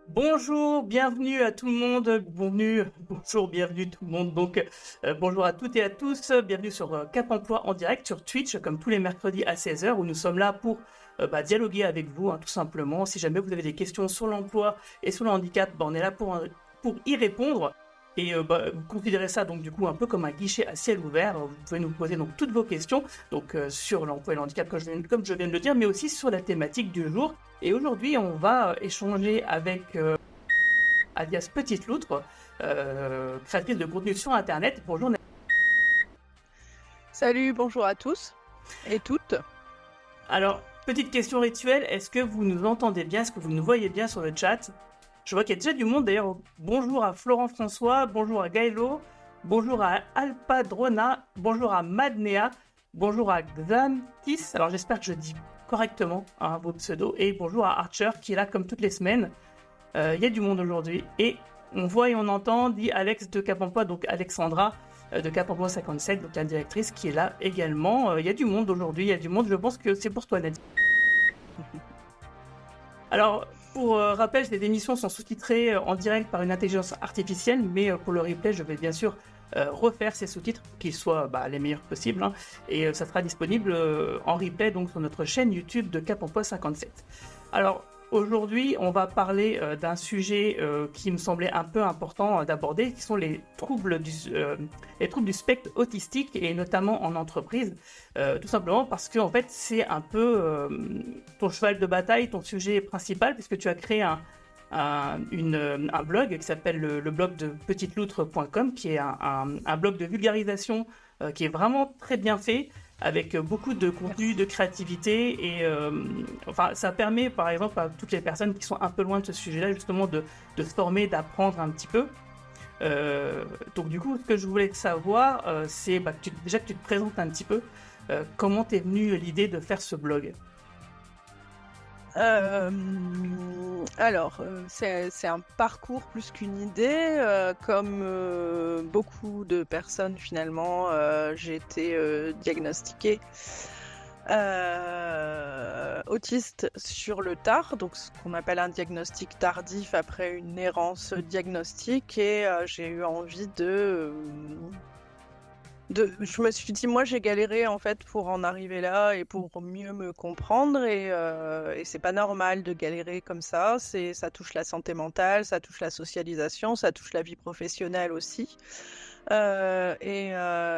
Bonjour, bienvenue à tout le monde. Bonjour, bienvenue tout le monde. Donc, bonjour à toutes et à tous. Bienvenue sur Cap Emploi en direct sur Twitch, comme tous les mercredis à 16h, où nous sommes là pour dialoguer avec vous, tout simplement. Si jamais vous avez des questions sur l'emploi et sur le handicap, on est là pour y répondre. Et vous considérez ça donc du coup un peu comme un guichet à ciel ouvert. Vous pouvez nous poser donc toutes vos questions donc sur l'emploi et le handicap comme je viens de le dire, mais aussi sur la thématique du jour. Et aujourd'hui, on va échanger avec alias Petite Loutre, créatrice de contenu sur Internet. Bonjour. Salut, bonjour à tous et toutes. Alors, petite question rituelle, est-ce que vous nous entendez bien? Est-ce que vous nous voyez bien sur le chat? Je vois qu'il y a déjà du monde d'ailleurs. Bonjour à Florent François, bonjour à Gaëlo, bonjour à Alpadrona, bonjour à Madnea, bonjour à Xantis. Alors j'espère que je dis correctement vos pseudos. Et bonjour à Archer qui est là comme toutes les semaines. Il y a du monde aujourd'hui. Et on voit et on entend, dit Alex de Cap Emploi, donc Alexandra de Cap Emploi 57, donc la directrice qui est là également. Il y a du monde aujourd'hui, il y a du monde. Je pense que c'est pour toi, Nadine. Alors, pour rappel, ces émissions sont sous-titrées en direct par une intelligence artificielle, mais pour le replay, je vais bien sûr refaire ces sous-titres, qu'ils soient les meilleurs possibles, et ça sera disponible en replay donc sur notre chaîne YouTube de Cap Emploi 57. Alors, aujourd'hui, on va parler d'un sujet qui me semblait un peu important d'aborder, qui sont les troubles du spectre autistique, et notamment en entreprise, tout simplement parce que en fait, c'est un peu ton cheval de bataille, ton sujet principal, puisque tu as créé un blog qui s'appelle le blog de petiteloutre.com, qui est un blog de vulgarisation qui est vraiment très bien fait, avec beaucoup de contenu, de créativité, et ça permet par exemple à toutes les personnes qui sont un peu loin de ce sujet-là justement de se former, d'apprendre un petit peu. Donc du coup, ce que je voulais savoir, c'est que déjà que tu te présentes un petit peu, comment t'es venue l'idée de faire ce blog? Alors, c'est un parcours plus qu'une idée. Comme beaucoup de personnes, finalement, j'ai été diagnostiquée autiste sur le tard, donc ce qu'on appelle un diagnostic tardif après une errance diagnostique, et j'ai eu envie je me suis dit, moi j'ai galéré en fait pour en arriver là et pour mieux me comprendre, et c'est pas normal de galérer comme ça. Ça touche la santé mentale, ça touche la socialisation, ça touche la vie professionnelle aussi. Et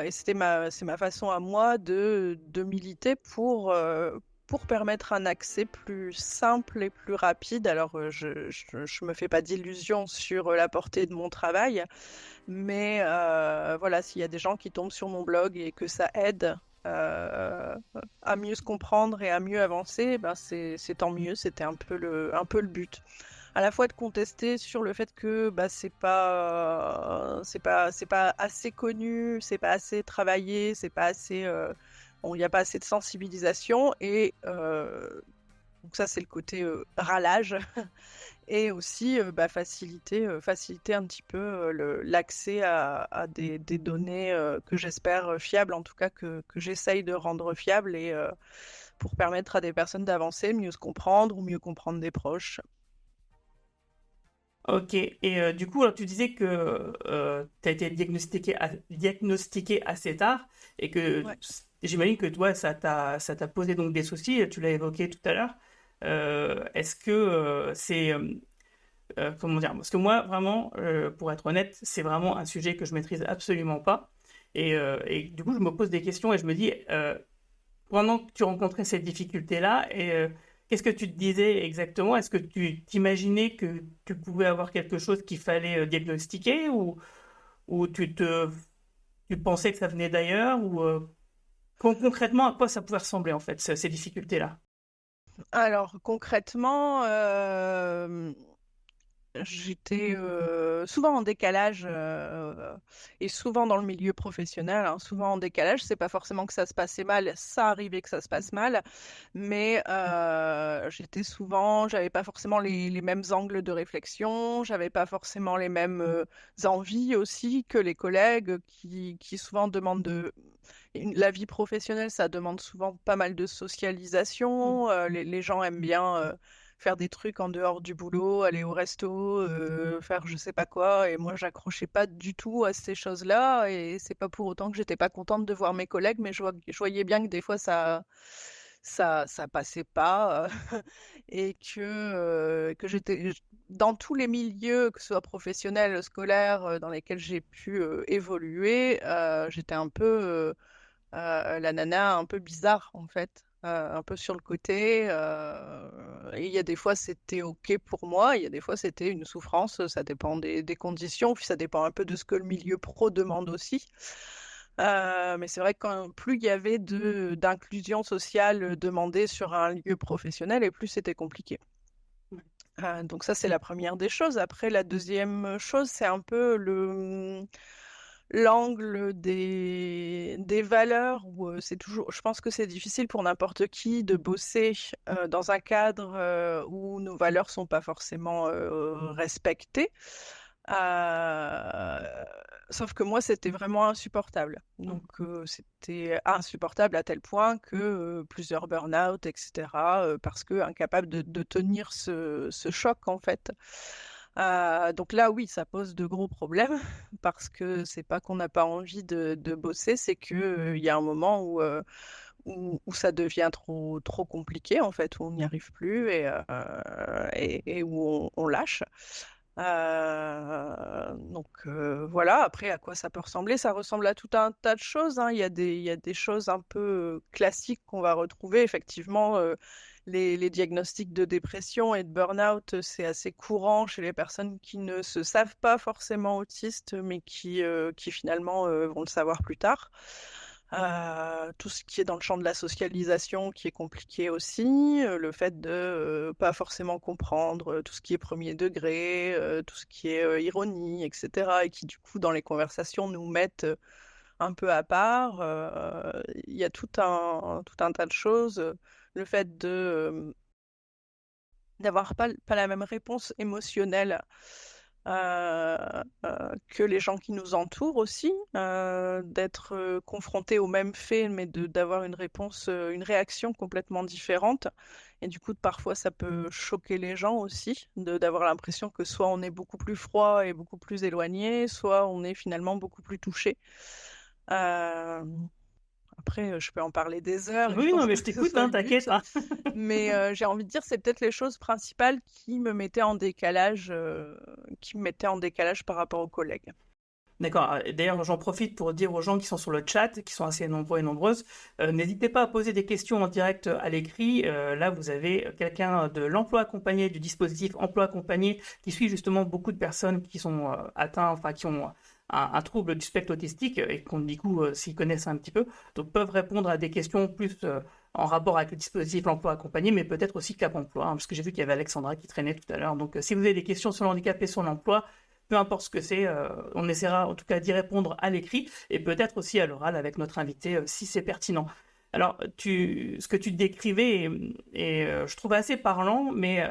c'est ma façon à moi de militer pour permettre un accès plus simple et plus rapide. Alors, je me fais pas d'illusions sur la portée de mon travail, mais voilà, s'il y a des gens qui tombent sur mon blog et que ça aide à mieux se comprendre et à mieux avancer, c'est tant mieux. C'était un peu le but. À la fois de contester sur le fait que c'est pas assez connu, c'est pas assez travaillé, c'est pas assez il n'y a pas assez de sensibilisation, et donc ça c'est le côté râlage. Et aussi faciliter un petit peu l'accès à des données que j'espère fiables, en tout cas que j'essaye de rendre fiables, et pour permettre à des personnes d'avancer, mieux se comprendre ou mieux comprendre des proches. Ok, et du coup, alors, tu disais que tu as été diagnostiqué assez tard, et que Ouais. j'imagine que toi, ça t'a posé donc des soucis, tu l'as évoqué tout à l'heure. Est-ce que comment dire? Parce que moi, vraiment, pour être honnête, c'est vraiment un sujet que je maîtrise absolument pas. Et du coup, je me pose des questions et je me dis, pendant que tu rencontrais cette difficulté-là, qu'est-ce que tu te disais exactement? Est-ce que tu t'imaginais que tu pouvais avoir quelque chose qu'il fallait diagnostiquer, ou tu pensais que ça venait d'ailleurs, ou concrètement, à quoi ça pouvait ressembler en fait, ces difficultés-là? Alors concrètement, j'étais souvent en décalage et souvent dans le milieu professionnel, hein, souvent en décalage. C'est pas forcément que ça se passait mal, ça arrivait que ça se passe mal, mais j'avais pas forcément les mêmes angles de réflexion, j'avais pas forcément les mêmes envies aussi que les collègues qui souvent demandent la vie professionnelle, ça demande souvent pas mal de socialisation. Les gens aiment bien faire des trucs en dehors du boulot, aller au resto, faire je sais pas quoi. Et moi, j'accrochais pas du tout à ces choses-là. Et c'est pas pour autant que j'étais pas contente de voir mes collègues, mais je voyais bien que des fois ça passait pas et que j'étais dans tous les milieux, que ce soit professionnel, scolaire, dans lesquels j'ai pu évoluer, j'étais un peu la nana un peu bizarre en fait, un peu sur le côté. Et il y a des fois c'était ok pour moi, il y a des fois c'était une souffrance, ça dépend des conditions, puis ça dépend un peu de ce que le milieu pro demande aussi. Mais c'est vrai que plus il y avait d'inclusion sociale demandée sur un lieu professionnel, et plus c'était compliqué. Donc ça, c'est la première des choses. Après, la deuxième chose, c'est un peu l'angle des valeurs où c'est toujours, je pense que c'est difficile pour n'importe qui de bosser dans un cadre où nos valeurs sont pas forcément respectées. Euh, Sauf que moi, c'était vraiment insupportable. Donc, c'était insupportable à tel point que plusieurs burn-out, etc., parce que incapable de tenir ce choc, en fait. Donc là, oui, ça pose de gros problèmes parce que c'est pas qu'on n'a pas envie de bosser, c'est que il y a un moment où ça devient trop compliqué, en fait, où on n'y arrive plus et où on lâche. Voilà, après, à quoi ça peut ressembler? Ça ressemble à tout un tas de choses, hein. Il y a des choses un peu classiques qu'on va retrouver. Effectivement, les diagnostics de dépression et de burn-out, c'est assez courant chez les personnes qui ne se savent pas forcément autistes, mais qui finalement vont le savoir plus tard. Tout ce qui est dans le champ de la socialisation qui est compliqué aussi, le fait de pas forcément comprendre tout ce qui est premier degré, tout ce qui est ironie, etc. et qui du coup dans les conversations nous mettent un peu à part. Il y a tout un tas de choses. Le fait d'avoir pas la même réponse émotionnelle que les gens qui nous entourent aussi, d'être confrontés aux mêmes faits, mais d'avoir une réponse, une réaction complètement différente. Et du coup, parfois, ça peut choquer les gens aussi, d'avoir l'impression que soit on est beaucoup plus froid et beaucoup plus éloigné, soit on est finalement beaucoup plus touché. Euh, Après, je peux en parler des heures et je Oui, non, pense mais pas je que ce t'écoute, soit hein, le but. t'inquiète, hein. Mais j'ai envie de dire, c'est peut-être les choses principales qui me mettaient en décalage, par rapport aux collègues. D'accord. D'ailleurs, j'en profite pour dire aux gens qui sont sur le chat, qui sont assez nombreux et nombreuses, n'hésitez pas à poser des questions en direct à l'écrit. Là, vous avez quelqu'un de l'emploi accompagné, du dispositif emploi accompagné, qui suit justement beaucoup de personnes qui sont atteintes, enfin qui ont un trouble du spectre autistique et qui, du coup, s'y connaissent un petit peu, donc peuvent répondre à des questions plus en rapport avec le dispositif emploi accompagné, mais peut-être aussi Cap Emploi, hein, parce que j'ai vu qu'il y avait Alexandra qui traînait tout à l'heure. Donc, si vous avez des questions sur le handicap et sur l'emploi, peu importe ce que c'est, on essaiera en tout cas d'y répondre à l'écrit et peut-être aussi à l'oral avec notre invité si c'est pertinent. Alors, ce que tu décrivais je trouve assez parlant, mais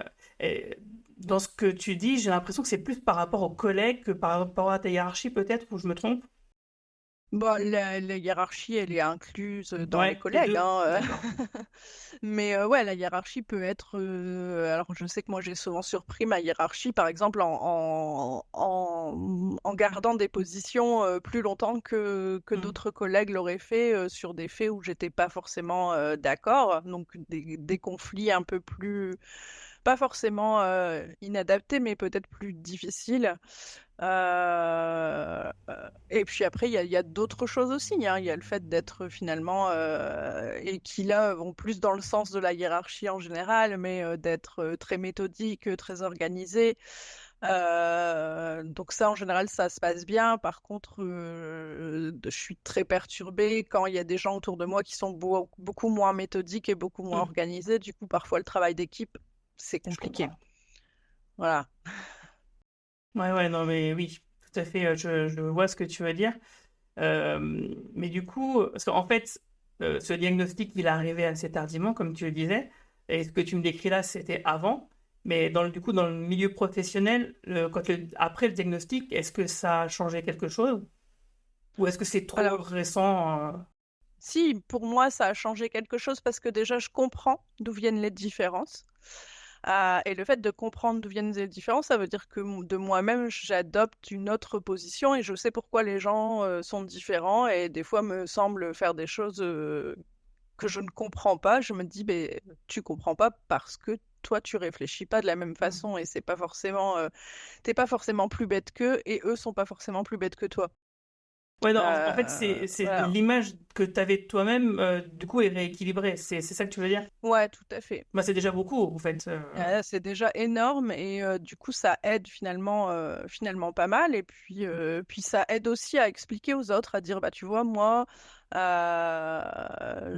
dans ce que tu dis, j'ai l'impression que c'est plus par rapport aux collègues que par rapport à ta hiérarchie, peut-être, ou je me trompe? Bon, la hiérarchie, elle est incluse dans les Ouais, les collègues, deux. hein. D'accord. Mais ouais, la hiérarchie peut être. Alors, je sais que moi, j'ai souvent surpris ma hiérarchie, par exemple, en gardant des positions plus longtemps que Mm. d'autres collègues l'auraient fait sur des faits où j'étais pas forcément d'accord. Donc, des conflits un peu plus, pas forcément inadaptés, mais peut-être plus difficiles. Et puis après, il y a d'autres choses aussi, hein. Il y a le fait d'être finalement, et qui là vont plus dans le sens de la hiérarchie en général, mais d'être très méthodique, très organisé. Donc ça, en général, ça se passe bien. Par contre, je suis très perturbée quand il y a des gens autour de moi qui sont beaucoup moins méthodiques et beaucoup moins Mm. organisés. Du coup, parfois, le travail d'équipe, c'est Je compliqué. comprends. Voilà. Ouais, non, mais oui, tout à fait, je vois ce que tu veux dire. Mais du coup, parce qu'en fait, ce diagnostic, il est arrivé assez tardivement, comme tu le disais, et ce que tu me décris là, c'était avant. Mais du coup, dans le milieu professionnel, après le diagnostic, est-ce que ça a changé quelque chose? Ou est-ce que c'est trop Alors, récent? si, pour moi, ça a changé quelque chose parce que déjà, je comprends d'où viennent les différences. Et le fait de comprendre d'où viennent les différences, ça veut dire que de moi-même, j'adopte une autre position et je sais pourquoi les gens sont différents et des fois me semblent faire des choses que je ne comprends pas. Je me dis, ben, tu comprends pas parce que toi, tu réfléchis pas de la même façon et c'est pas forcément, t'es pas forcément plus bête qu'eux et eux sont pas forcément plus bêtes que toi. Ouais, non, en fait, c'est Voilà. l'image que tu avais de toi-même, du coup, est rééquilibrée. C'est ça que tu veux dire? Ouais, tout à fait. Bah, c'est déjà beaucoup, en fait. C'est déjà énorme et du coup ça aide finalement pas mal et puis ça aide aussi à expliquer aux autres à dire bah tu vois moi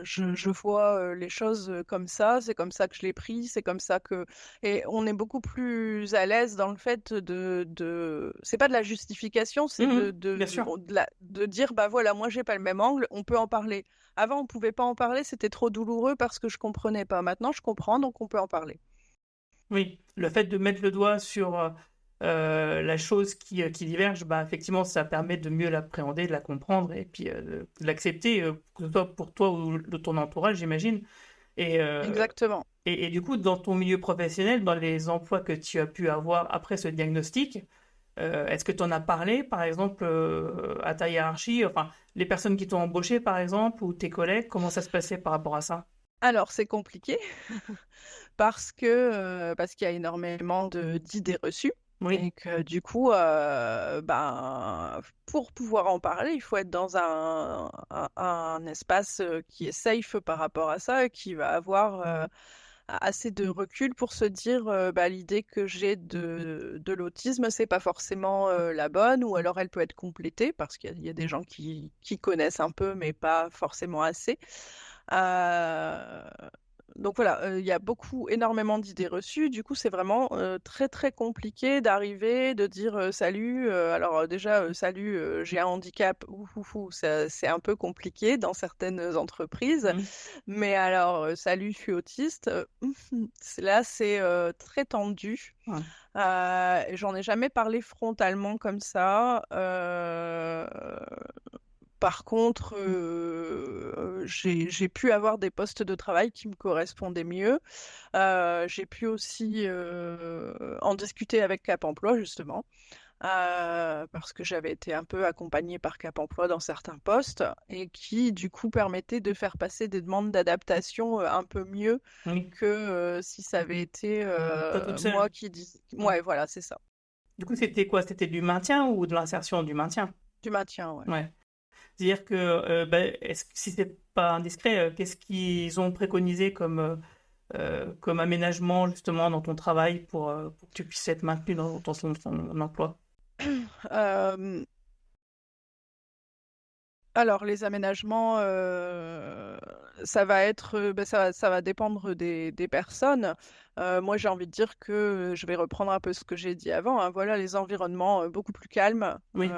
je vois les choses comme ça, c'est comme ça que je l'ai pris, c'est comme ça que et on est beaucoup plus à l'aise dans le fait de c'est pas de la justification, c'est Bien sûr. de dire bah voilà moi j'ai pas le même angle, on peut en parler. Avant on pouvait pas en parler, c'était trop douloureux parce que je comprenais pas. Maintenant je comprends donc on peut en parler. Oui, le fait de mettre le doigt sur la chose qui diverge, bah, effectivement, ça permet de mieux l'appréhender, de la comprendre et puis de l'accepter, que ce soit pour toi ou de ton entourage, j'imagine. Et, euh, Exactement. et du coup, dans ton milieu professionnel, dans les emplois que tu as pu avoir après ce diagnostic, est-ce que tu en as parlé, par exemple, à ta hiérarchie, enfin, les personnes qui t'ont embauché, par exemple, ou tes collègues, comment ça se passait par rapport à ça? Alors, c'est compliqué parce qu'il y a énormément d'idées reçues Oui. et que du coup, ben, pour pouvoir en parler, il faut être dans un espace qui est safe par rapport à ça et qui va avoir assez de recul pour se dire bah, l'idée que j'ai de l'autisme, c'est pas forcément la bonne ou alors elle peut être complétée parce qu'il y a des gens qui connaissent un peu mais pas forcément assez. Euh, donc voilà, il y a énormément d'idées reçues. Du coup, c'est vraiment très très compliqué d'arriver, de dire salut. Alors déjà, salut, j'ai un handicap. Ouh, ouh, ouh, c'est un peu compliqué dans certaines entreprises. Mhm. Mais alors, salut, je suis autiste. Là, c'est très tendu. Ouais. J'en ai jamais parlé frontalement comme ça. Par contre, j'ai pu avoir des postes de travail qui me correspondaient mieux. J'ai pu aussi en discuter avec Cap Emploi, justement, parce que j'avais été un peu accompagnée par Cap Emploi dans certains postes et qui, du coup, permettait de faire passer des demandes d'adaptation un peu mieux Oui. que si ça avait été Toi toute seule. moi qui dis. Ouais. Ouais, voilà, c'est ça. Du coup, c'était quoi? C'était du maintien ou de l'insertion du maintien? Du maintien, ouais. Ouais. C'est-à-dire que, si c'est pas indiscret, qu'est-ce qu'ils ont préconisé comme aménagement justement dans ton travail pour que tu puisses être maintenu dans ton emploi? Euh, Alors, les aménagements, ça va être, ben, ça va dépendre des personnes. Moi, j'ai envie de dire que je vais reprendre un peu ce que j'ai dit avant, hein. Voilà, les environnements beaucoup plus calmes, Oui,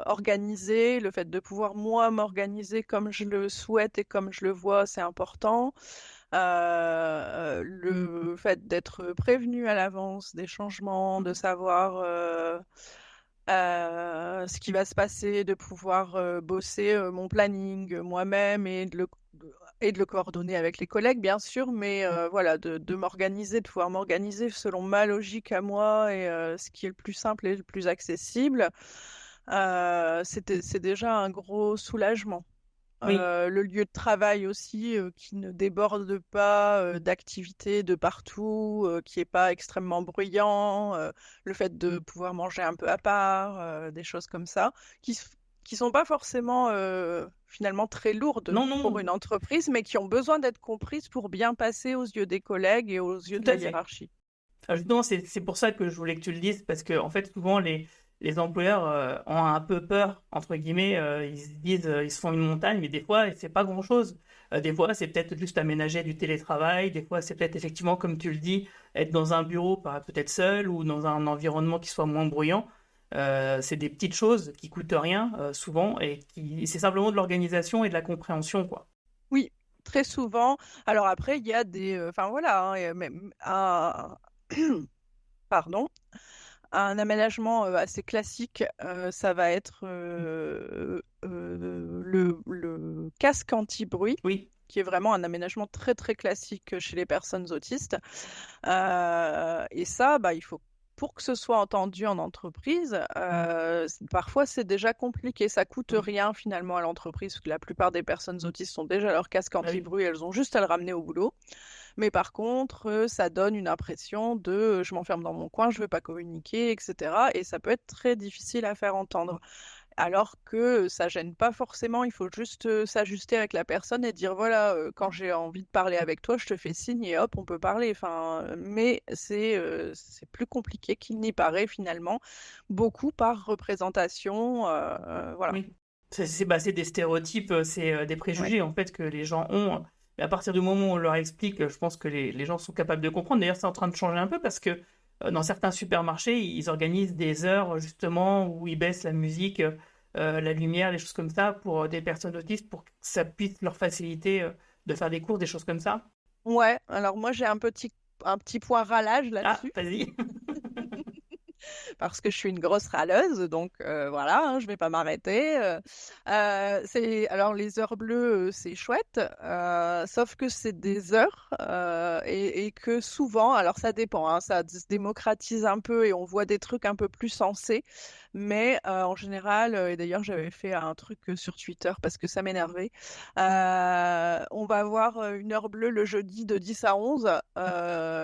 organisés, le fait de pouvoir, moi, m'organiser comme je le souhaite et comme je le vois, c'est important. Le fait d'être prévenu à l'avance des changements, de savoir ce qui va se passer, de pouvoir bosser mon planning moi-même et de le coordonner avec les collègues, bien sûr, mais voilà, de m'organiser, de pouvoir m'organiser selon ma logique à moi et ce qui est le plus simple et le plus accessible, c'est déjà un gros soulagement. oui, Le lieu de travail aussi, qui ne déborde pas d'activités de partout, qui est pas extrêmement bruyant, le fait de pouvoir manger un peu à part, des choses comme ça, qui sont pas forcément finalement très lourdes non, pour non, une entreprise, mais qui ont besoin d'être comprises pour bien passer aux yeux des collègues et aux yeux tout de la à fait. hiérarchie. Justement, c'est pour ça que je voulais que tu le dises, parce que en fait, souvent, les employeurs ont un peu peur, entre guillemets, ils se disent, ils se font une montagne, mais des fois, c'est pas grand-chose. Des fois, c'est peut-être juste aménager du télétravail, des fois, c'est peut-être effectivement, comme tu le dis, être dans un bureau, peut-être seul, ou dans un environnement qui soit moins bruyant. C'est des petites choses qui coûtent rien souvent c'est simplement de l'organisation et de la compréhension, quoi. Oui, très souvent. Alors après, il y a des... Enfin voilà, hein, il y a même un... Pardon. Un aménagement assez classique, ça va être le casque anti-bruit, Oui, qui est vraiment un aménagement très très classique chez les personnes autistes. Et ça, bah, il faut, pour que ce soit entendu en entreprise, parfois c'est déjà compliqué. Ça coûte oui, rien finalement à l'entreprise, parce que la plupart des personnes autistes ont déjà leur casque bah oui. anti-bruit, elles ont juste à le ramener au boulot. Mais par contre, ça donne une impression de je m'enferme dans mon coin, je ne veux pas communiquer, etc. Et ça peut être très difficile à faire entendre. Alors que ça gêne pas forcément, il faut juste s'ajuster avec la personne et dire voilà, quand j'ai envie de parler avec toi, je te fais signe et hop, on peut parler. Enfin, mais c'est plus compliqué qu'il n'y paraît finalement, beaucoup par représentation, voilà. Oui, c'est des stéréotypes, c'est des Ouais. préjugés en fait que les gens ont. Mais à partir du moment où on leur explique, je pense que les gens sont capables de comprendre. D'ailleurs, c'est en train de changer un peu parce que dans certains supermarchés, ils organisent des heures justement où ils baissent la musique, la lumière, des choses comme ça pour des personnes autistes pour que ça puisse leur faciliter de faire des courses, des choses comme ça. Ouais, alors moi j'ai un petit point ralage Ah, là-dessus. vas-y. Parce que je suis une grosse râleuse, donc voilà, hein, je vais pas m'arrêter. Alors les heures bleues, c'est chouette, sauf que c'est des heures et que souvent, alors ça dépend, hein, ça se démocratise un peu et on voit des trucs un peu plus sensés, mais en général, et d'ailleurs j'avais fait un truc sur Twitter parce que ça m'énervait, on va avoir une heure bleue le jeudi de 10 à 11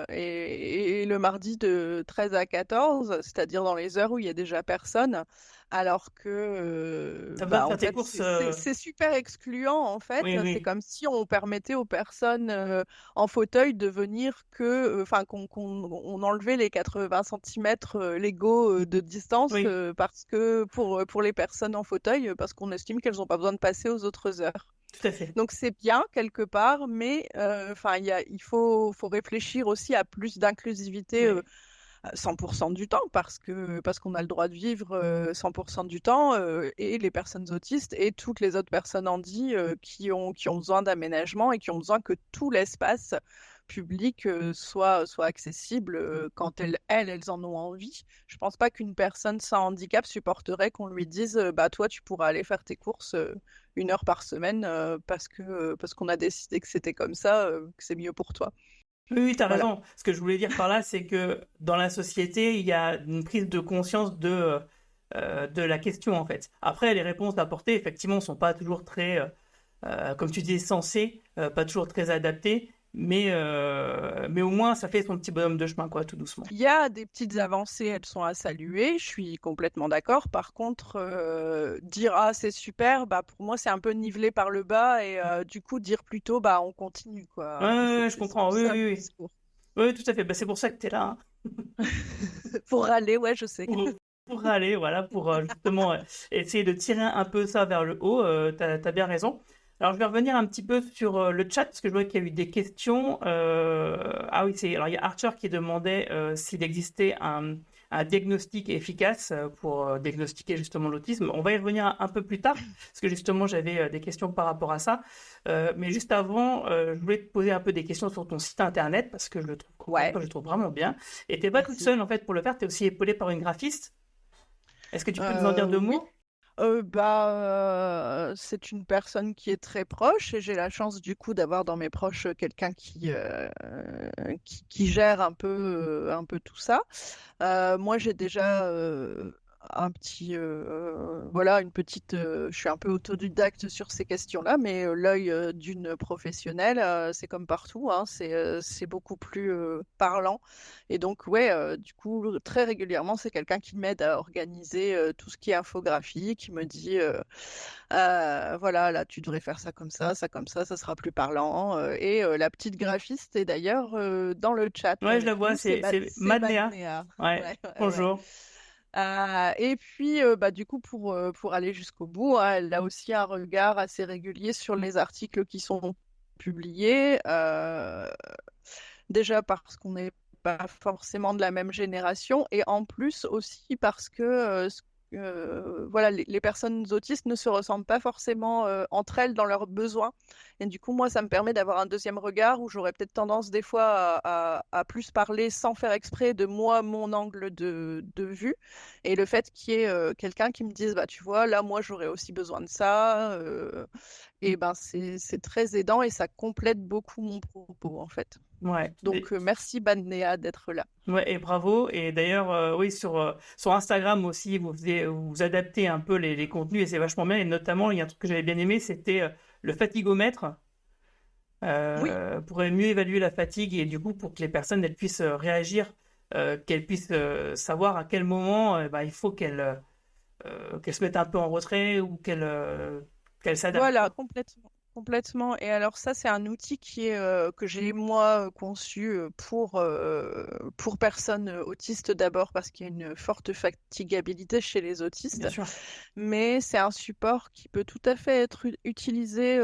et le mardi de 13 à 14, c'est-à-dire dans les heures où il y a déjà personne, alors que Ça va bah, en faire tes fait courses. c'est super excluant en fait. Oui, C'est oui, comme si on permettait aux personnes en fauteuil de venir que, enfin qu'on enlevait les 80 centimètres légaux de distance oui, parce que pour les personnes en fauteuil, parce qu'on estime qu'elles n'ont pas besoin de passer aux autres heures. tout à fait. Donc c'est bien quelque part, mais enfin il faut réfléchir aussi à plus d'inclusivité Oui. 100% du temps parce qu'on a le droit de vivre 100% du temps et les personnes autistes et toutes les autres personnes handies qui ont besoin d'aménagement et qui ont besoin que tout l'espace public soit accessible quand elles en ont envie. Je pense pas qu'une personne sans handicap supporterait qu'on lui dise bah toi tu pourras aller faire tes courses 1 heure par semaine parce qu'on a décidé que c'était comme ça, que c'est mieux pour toi. Oui, oui, t'as Voilà. raison. Ce que je voulais dire par là, c'est que dans la société, il y a une prise de conscience de la question, en fait. Après, les réponses apportées, effectivement, sont pas toujours très, comme tu dis, sensées, pas toujours très adaptées, mais au moins, ça fait son petit bonhomme de chemin, quoi, tout doucement. Il y a des petites avancées, elles sont à saluer, je suis complètement d'accord. Par contre, dire ah c'est super, bah pour moi c'est un peu nivelé par le bas et du coup dire plutôt bah on continue Ouais, quoi. ouais, C'est ouais, je c'est comprends. surtout Oui, ça oui, le oui. discours. Oui, tout à fait. Bah, c'est pour ça que t'es là, hein. Pour râler, ouais, je sais. pour, pour râler, voilà, pour justement essayer de tirer un peu ça vers le haut. T'as bien raison. Alors, je vais revenir un petit peu sur le chat parce que je vois qu'il y a eu des questions. Ah oui, alors il y a Archer qui demandait s'il existait un diagnostic efficace pour diagnostiquer justement l'autisme. On va y revenir un peu plus tard parce que justement j'avais des questions par rapport à ça. Mais juste avant, je voulais te poser un peu des questions sur ton site internet parce que encore une Ouais, fois, je le trouve vraiment bien. Et t'es pas toute merci. seule en fait pour le faire, t'es aussi épaulée par une graphiste. Est-ce que tu peux nous en dire deux Oui. mots? C'est une personne qui est très proche et j'ai la chance du coup d'avoir dans mes proches quelqu'un qui gère un peu tout ça. Moi, j'ai déjà un petit, voilà, une petite. Je suis un peu autodidacte sur ces questions-là, mais l'œil d'une professionnelle, c'est comme partout, hein, c'est beaucoup plus parlant. Et donc, ouais, du coup, très régulièrement, c'est quelqu'un qui m'aide à organiser tout ce qui est infographie, qui me dit, voilà, là, tu devrais faire ça comme ça sera plus parlant. Et la petite graphiste est d'ailleurs dans le chat Ouais, je la avec vois, nous, c'est C'est Madnéa. Madnéa. Ouais, Ouais, ouais, ouais. bonjour. Et puis, bah, du coup, pour aller jusqu'au bout, hein, elle a aussi un regard assez régulier sur les articles qui sont publiés. Déjà parce qu'on est pas forcément de la même génération, et en plus aussi parce que voilà, les personnes autistes ne se ressemblent pas forcément entre elles dans leurs besoins. Et du coup, moi, ça me permet d'avoir un deuxième regard où j'aurais peut-être tendance des fois à plus parler sans faire exprès de moi, mon angle de vue. Et le fait qu'il y ait quelqu'un qui me dise, bah, tu vois, là, moi, j'aurais aussi besoin de ça. Et ben, c'est très aidant et ça complète beaucoup mon propos, en fait. Ouais. Donc, merci Badnéa d'être là. Ouais, et bravo. Et d'ailleurs, oui, sur Instagram aussi, vous adaptez un peu les contenus et c'est vachement bien. Et notamment, il y a un truc que j'avais bien aimé, c'était le fatigomètre Oui. pour mieux évaluer la fatigue et du coup pour que les personnes elles puissent réagir, qu'elles puissent savoir à quel moment bah, il faut qu'elles se mettent un peu en retrait ou qu'elles s'adaptent, Voilà, quoi. complètement. Complètement. Et alors ça, c'est un outil qui est, que j'ai moi conçu pour personnes autistes d'abord parce qu'il y a une forte fatigabilité chez les autistes. Bien sûr. Mais c'est un support qui peut tout à fait être utilisé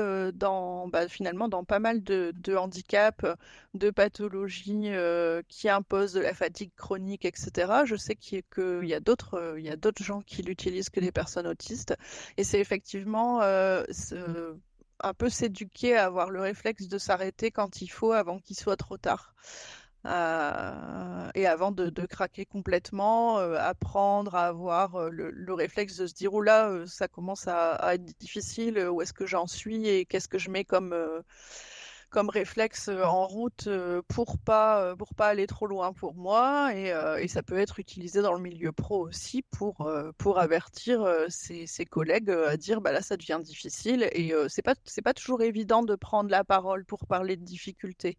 finalement dans pas mal de handicaps, de pathologies qui imposent de la fatigue chronique, etc. Je sais qu'il y a il y a d'autres gens qui l'utilisent que les personnes autistes. Et c'est effectivement un peu s'éduquer à avoir le réflexe de s'arrêter quand il faut avant qu'il soit trop tard. Et avant de craquer complètement, apprendre à avoir le réflexe de se dire, oula, ça commence à être difficile, où est-ce que j'en suis et qu'est-ce que je mets comme réflexe en route pour pas aller trop loin pour moi. Et ça peut être utilisé dans le milieu pro aussi pour avertir ses collègues à dire bah là ça devient difficile. Et c'est pas toujours évident de prendre la parole pour parler de difficultés,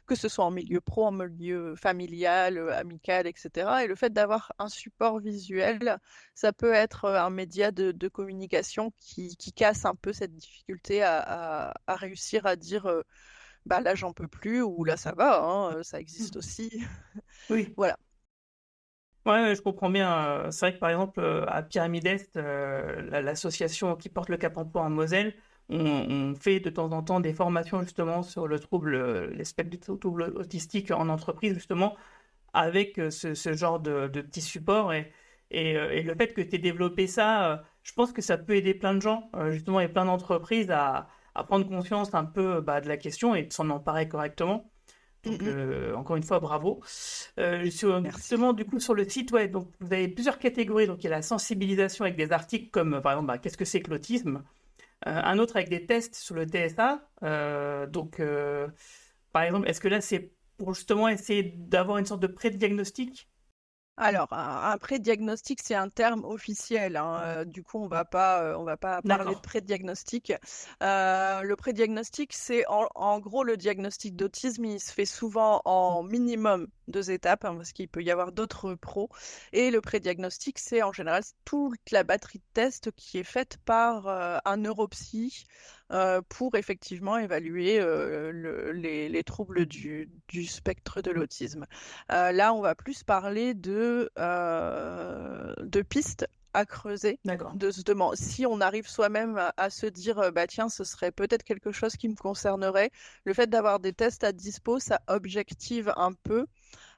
que ce soit en milieu pro, en milieu familial, amical, etc. Et le fait d'avoir un support visuel, ça peut être un média de communication qui casse un peu cette difficulté à réussir à dire bah là j'en peux plus ou là ça va, hein, ça existe aussi. Oui. Voilà. Ouais, ouais, je comprends bien. C'est vrai que par exemple, à Pyramide Est, l'association qui porte le Cap Emploi en Moselle, on fait de temps en temps des formations justement sur le trouble, les spectres du trouble autistique en entreprise, justement, avec ce genre de petits supports. Et le fait que tu aies développé ça, je pense que ça peut aider plein de gens, justement, et plein d'entreprises à prendre conscience un peu bah, de la question et de s'en emparer correctement. Mm, Donc, mm. encore une fois, bravo. Merci. Justement, du coup, sur le site web, donc, vous avez plusieurs catégories. Donc, il y a la sensibilisation avec des articles comme, par exemple, bah, qu'est-ce que c'est que l'autisme? Un autre avec des tests sur le TSA. Par exemple, est-ce que là, c'est pour justement essayer d'avoir une sorte de pré-diagnostic? Alors, un pré-diagnostic, c'est un terme officiel, hein. Du coup, on va pas parler de D'accord. pré-diagnostic. Le pré-diagnostic, c'est en gros le diagnostic d'autisme. Il se fait souvent en minimum 2 étapes, hein, parce qu'il peut y avoir d'autres pros. Et le pré-diagnostic, c'est en général toute la batterie de tests qui est faite par un neuropsy pour effectivement évaluer les troubles du spectre de l'autisme. Là, on va plus parler de pistes à creuser, D'accord. de se demander si on arrive soi-même à se dire, bah tiens, ce serait peut-être quelque chose qui me concernerait. Le fait d'avoir des tests à dispo, ça objective un peu.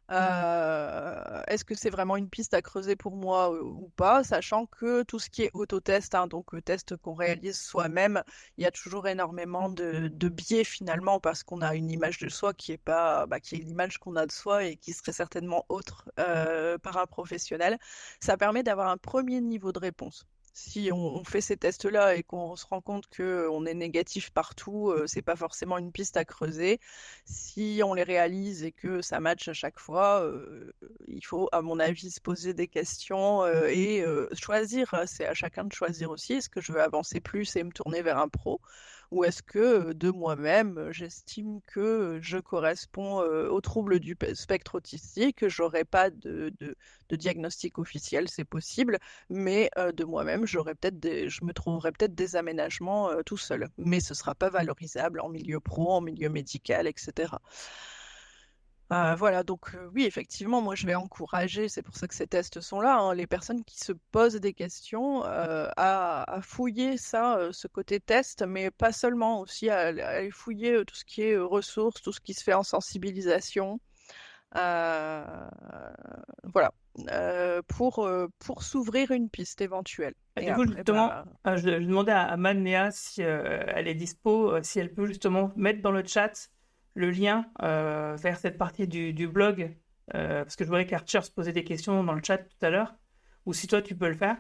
Est-ce que c'est vraiment une piste à creuser pour moi ou pas, sachant que tout ce qui est autotest, hein, donc test qu'on réalise soi-même, il y a toujours énormément de biais finalement parce qu'on a une image de soi qui est pas, bah, qui est l'image qu'on a de soi et qui serait certainement autre par un professionnel. Ça permet d'avoir un premier niveau de réponse. Si on fait ces tests-là et qu'on se rend compte qu'on est négatif partout, c'est pas forcément une piste à creuser. Si on les réalise et que ça matche à chaque fois, il faut, à mon avis, se poser des questions et choisir. C'est à chacun de choisir aussi. Est-ce que je veux avancer plus et me tourner vers un pro? Ou est-ce que de moi-même, j'estime que je corresponds au trouble du spectre autistique, que j'aurais pas de diagnostic officiel, c'est possible, mais de moi-même, je me trouverais peut-être des aménagements tout seul. Mais ce sera pas valorisable en milieu pro, en milieu médical, etc. Voilà, donc oui, effectivement, moi je vais encourager, c'est pour ça que ces tests sont là, hein, les personnes qui se posent des questions à fouiller ça, ce côté test, mais pas seulement, aussi à aller fouiller tout ce qui est ressources, tout ce qui se fait en sensibilisation, Euh, voilà. Pour s'ouvrir une piste éventuelle. Et Et du coup, après, justement, bah, je demandais à Madnéa si elle est dispo, si elle peut justement mettre dans le chat le lien vers cette partie du blog, parce que je voyais qu'Archer se posait des questions dans le chat tout à l'heure, ou si toi tu peux le faire.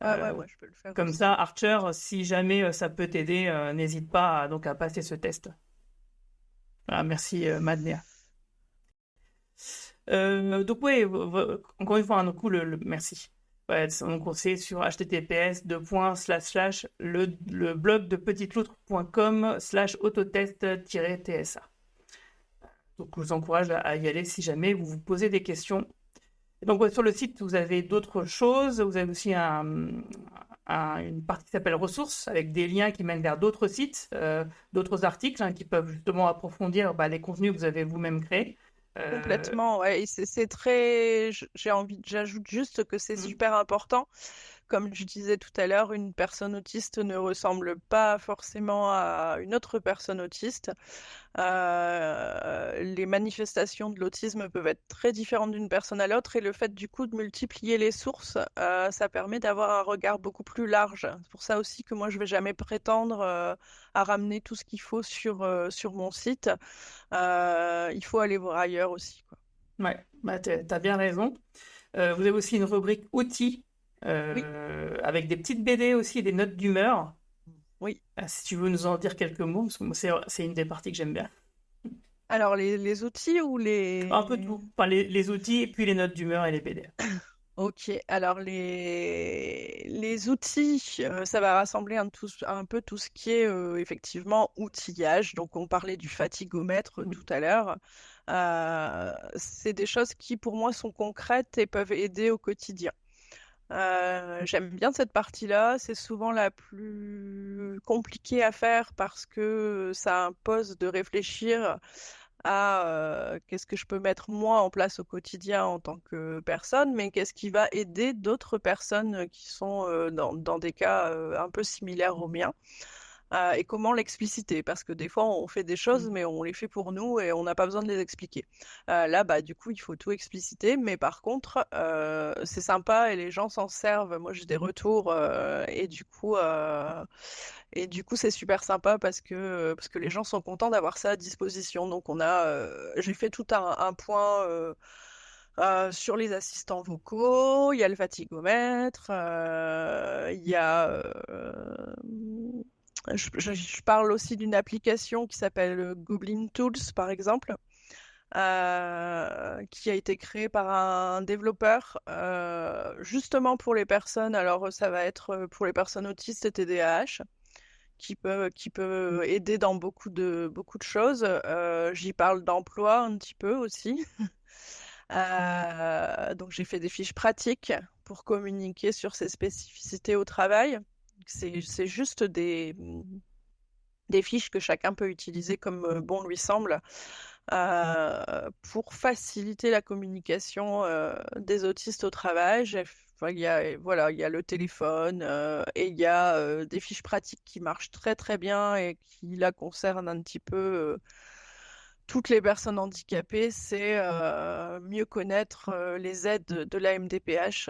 ouais, Euh, ouais, je peux le faire Comme ça, aussi. Archer, si jamais ça peut t'aider, n'hésite pas donc à passer ce test. Voilà, merci Madnéa. Donc oui, encore une fois, un coup, merci. Ouais, donc c'est sur https le blog de petiteloutre.com/autotest-tsa. Donc je vous encourage à y aller si jamais vous vous posez des questions. Et donc ouais, sur le site, vous avez d'autres choses. Vous avez aussi une partie qui s'appelle ressources avec des liens qui mènent vers d'autres sites, d'autres articles qui peuvent justement approfondir les contenus que vous avez vous-même créés. Euh, Complètement, ouais. Et c'est très. J'ajoute juste que c'est hmm. super important. Comme je disais tout à l'heure, une personne autiste ne ressemble pas forcément à une autre personne autiste. Les manifestations de l'autisme peuvent être très différentes d'une personne à l'autre et le fait du coup de multiplier les sources, ça permet d'avoir un regard beaucoup plus large. C'est pour ça aussi que moi je vais jamais prétendre à ramener tout ce qu'il faut sur mon site. Il faut aller voir ailleurs aussi, quoi. Ouais, t'as bien raison. Vous avez aussi une rubrique outils Oui, avec des petites BD aussi et des notes d'humeur. oui. Si tu veux nous en dire quelques mots, parce que moi, c'est une des parties que j'aime bien. Alors les outils ou Un peu les... tout. Enfin, les outils et puis les notes d'humeur et les BD. Ok, alors les outils, ça va rassembler un peu tout ce qui est effectivement outillage. Donc on parlait du fatigomètre tout à l'heure. C'est des choses qui pour moi sont concrètes et peuvent aider au quotidien. J'aime bien cette partie-là. C'est souvent la plus compliquée à faire parce que ça impose de réfléchir à qu'est-ce que je peux mettre moi en place au quotidien en tant que personne, mais qu'est-ce qui va aider d'autres personnes qui sont dans des cas un peu similaires aux miens. Et comment l'expliciter? Parce que des fois, on fait des choses, mais on les fait pour nous et on n'a pas besoin de les expliquer. Là, bah, du coup, il faut tout expliciter, mais par contre, c'est sympa et les gens s'en servent. Moi, j'ai des retours et du coup, c'est super sympa parce que les gens sont contents d'avoir ça à disposition. Donc, j'ai fait tout un point sur les assistants vocaux. Il y a le fatigomètre. Il y a. Je parle aussi d'une application qui s'appelle Goblin Tools, par exemple, qui a été créée par un développeur justement pour les personnes. Alors, ça va être pour les personnes autistes et TDAH qui peut aider dans beaucoup de choses. J'y parle d'emploi un petit peu aussi. Donc j'ai fait des fiches pratiques pour communiquer sur ces spécificités au travail. C'est juste des fiches que chacun peut utiliser comme bon lui semble pour faciliter la communication des autistes au travail. Enfin, voilà, il y a le téléphone et il y a des fiches pratiques qui marchent très très bien et qui là concernent un petit peu toutes les personnes handicapées. C'est mieux connaître les aides de la MDPH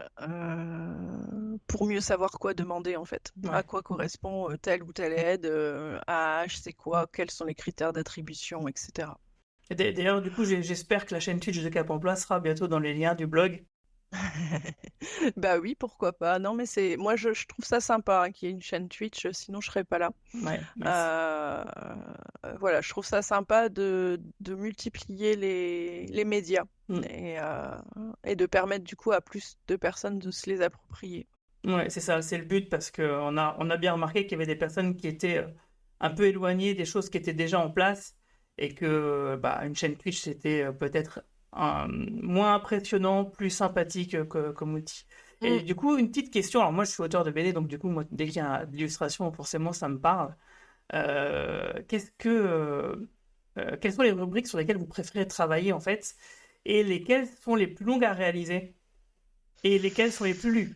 pour mieux savoir quoi demander en fait. À Ouais. quoi correspond telle ou telle aide, AH, c'est quoi, quels sont les critères d'attribution, etc. Et d'ailleurs, du coup, j'espère que la chaîne Twitch de Cap Emploi sera bientôt dans les liens du blog. Bah oui, pourquoi pas. Non, mais moi je trouve ça sympa hein, qu'il y ait une chaîne Twitch, sinon je serais pas là. Ouais, merci. Euh, voilà, je trouve ça sympa de multiplier les médias Mm. et, euh, et de permettre du coup à plus de personnes de se les approprier. Ouais, c'est ça, c'est le but parce que on a bien remarqué qu'il y avait des personnes qui étaient un peu éloignées des choses qui étaient déjà en place et que une chaîne Twitch c'était peut-être moins impressionnant, plus sympathique comme outil. Et Mm. du coup, une petite question. Alors moi, je suis auteur de BD, donc du coup, moi, dès qu'il y a de l'illustration, forcément, ça me parle. Quelles sont les rubriques sur lesquelles vous préférez travailler en fait, et lesquelles sont les plus longues à réaliser, et lesquelles sont les plus lues?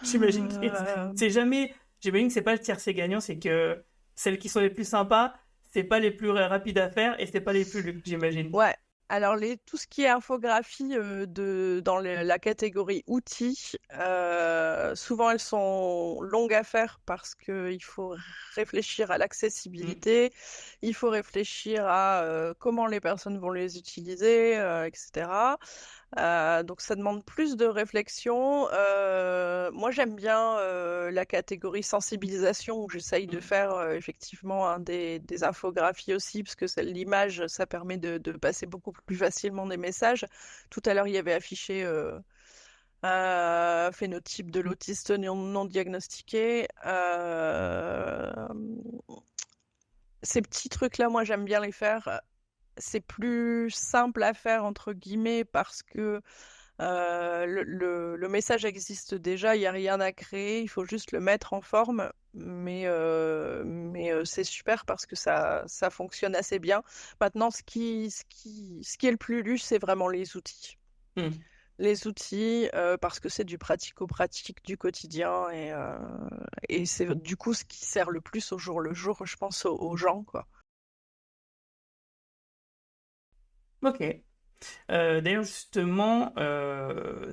J'imagine que Euh, c'est jamais, j'imagine que c'est pas le tiercé gagnant, c'est que celles qui sont les plus sympas, c'est pas les plus rapides à faire et c'est pas les plus lues, j'imagine. ouais. Alors, tout ce qui est infographie dans la catégorie outils, souvent elles sont longues à faire parce qu'il faut réfléchir à Mm. l'accessibilité, il faut réfléchir à comment les personnes vont les utiliser, etc. Donc ça demande plus de réflexion. Moi j'aime bien la catégorie sensibilisation où j'essaye de faire effectivement des infographies aussi parce que l'image ça permet de passer beaucoup plus facilement des messages. Tout à l'heure il y avait affiché phénotype de l'autiste non diagnostiqué. Ces petits trucs-là, moi j'aime bien les faire. C'est plus simple à faire entre guillemets parce que le message existe déjà, il n'y a rien à créer, il faut juste le mettre en forme. Mais c'est super parce que ça fonctionne assez bien. Maintenant, ce qui est le plus lu, c'est vraiment les outils. Mm. Les outils, parce que c'est du pratico-pratique du quotidien et c'est du coup ce qui sert le plus au jour le jour, je pense, aux gens, quoi. Ok. D'ailleurs, justement,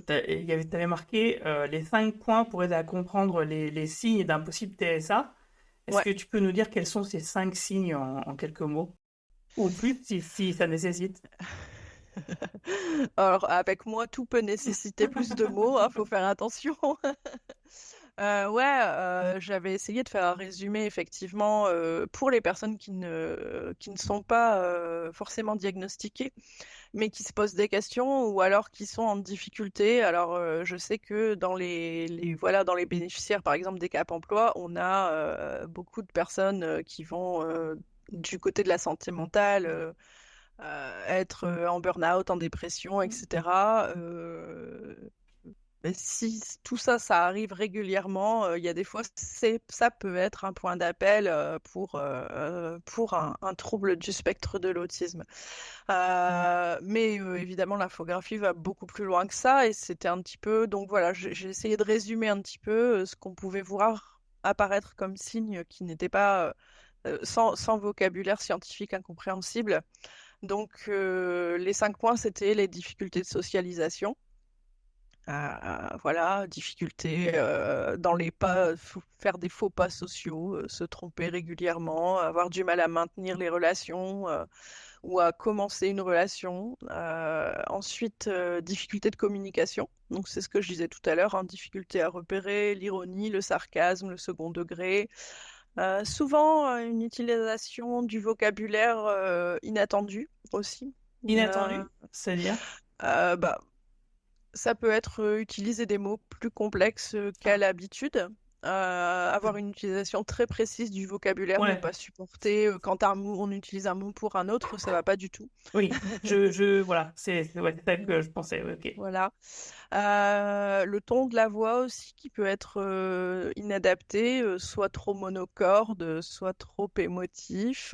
t'avais marqué les 5 points pour aider à comprendre les signes d'un possible TSA. Est-ce Ouais. que tu peux nous dire quels sont ces 5 signes en quelques mots? Ou plus, si ça nécessite. Alors, avec moi, tout peut nécessiter plus de mots, hein, faut faire attention. Ouais, j'avais essayé de faire un résumé effectivement pour les personnes qui ne sont pas forcément diagnostiquées, mais qui se posent des questions ou alors qui sont en difficulté. Alors, je sais que dans voilà, dans les bénéficiaires, par exemple, des Cap Emploi, on a beaucoup de personnes qui vont du côté de la santé mentale. Être en burn-out, en dépression, etc. Mais si tout ça, ça arrive régulièrement, il y a des fois, ça peut être un point d'appel pour un trouble du spectre de l'autisme. Mais évidemment, l'infographie va beaucoup plus loin que ça et c'était un petit peu. Donc voilà, j'ai essayé de résumer un petit peu ce qu'on pouvait voir apparaître comme signe qui n'était pas sans vocabulaire scientifique incompréhensible. Donc, les 5 points, c'était les difficultés de socialisation. Voilà, difficultés dans les pas, faire des faux pas sociaux, se tromper régulièrement, avoir du mal à maintenir les relations ou à commencer une relation. Ensuite, difficultés de communication. Donc, c'est ce que je disais tout à l'heure, hein, difficulté à repérer l'ironie, le sarcasme, le second degré. Souvent, une utilisation du vocabulaire inattendu aussi. Euh, Inattendu, c'est-à-dire? bah, ça peut être utiliser des mots plus complexes qu'à Ah, l'habitude, avoir une utilisation très précise du vocabulaire, ne ouais, pas supporter quand on utilise un mot pour un autre, ça va pas du tout. oui, voilà, ouais, c'est ça que je pensais, ouais, ok. Voilà. Le ton de la voix aussi qui peut être inadapté, soit trop monocorde, soit trop émotif.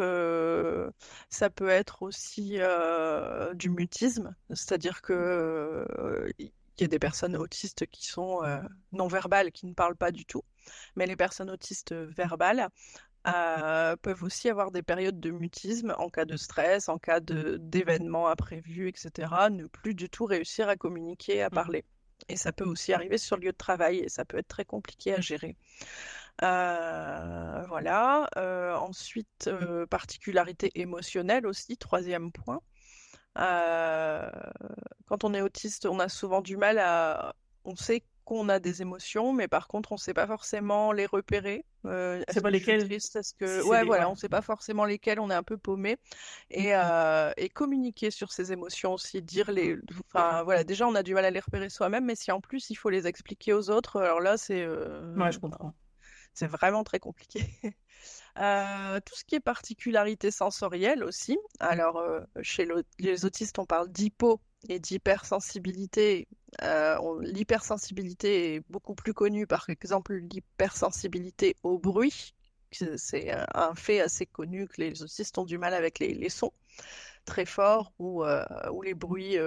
Ça peut être aussi du mutisme, c'est-à-dire que il y a des personnes autistes qui sont non-verbales, qui ne parlent pas du tout, mais les personnes autistes verbales peuvent aussi avoir des périodes de mutisme en cas de stress, en cas d'événements imprévus, etc. Ne plus du tout réussir à communiquer, à Mm. parler. Et ça peut aussi arriver sur le lieu de travail et ça peut être très compliqué à gérer. Voilà. Ensuite, particularité émotionnelle aussi, troisième point. Euh, Quand on est autiste, on a souvent du mal à. On sait qu'on a des émotions, mais par contre, on ne sait pas forcément les repérer. C'est Est-ce pas que je suis lesquels? triste? Est-ce que. Si c'est Ouais, des... voilà, Ouais. on ne sait pas forcément lesquels, on est un peu paumé. Et communiquer sur ses émotions aussi, dire les. Enfin, voilà, déjà, on a du mal à les repérer soi-même, mais si en plus, il faut les expliquer aux autres, alors là, Ouais, je comprends. c'est vraiment très compliqué. Tout ce qui est particularité sensorielle aussi. Alors, chez les autistes, on parle d'hypo et d'hypersensibilité. L'hypersensibilité est beaucoup plus connue, par exemple, l'hypersensibilité au bruit. C'est un fait assez connu que les autistes ont du mal avec les sons très forts ou les bruits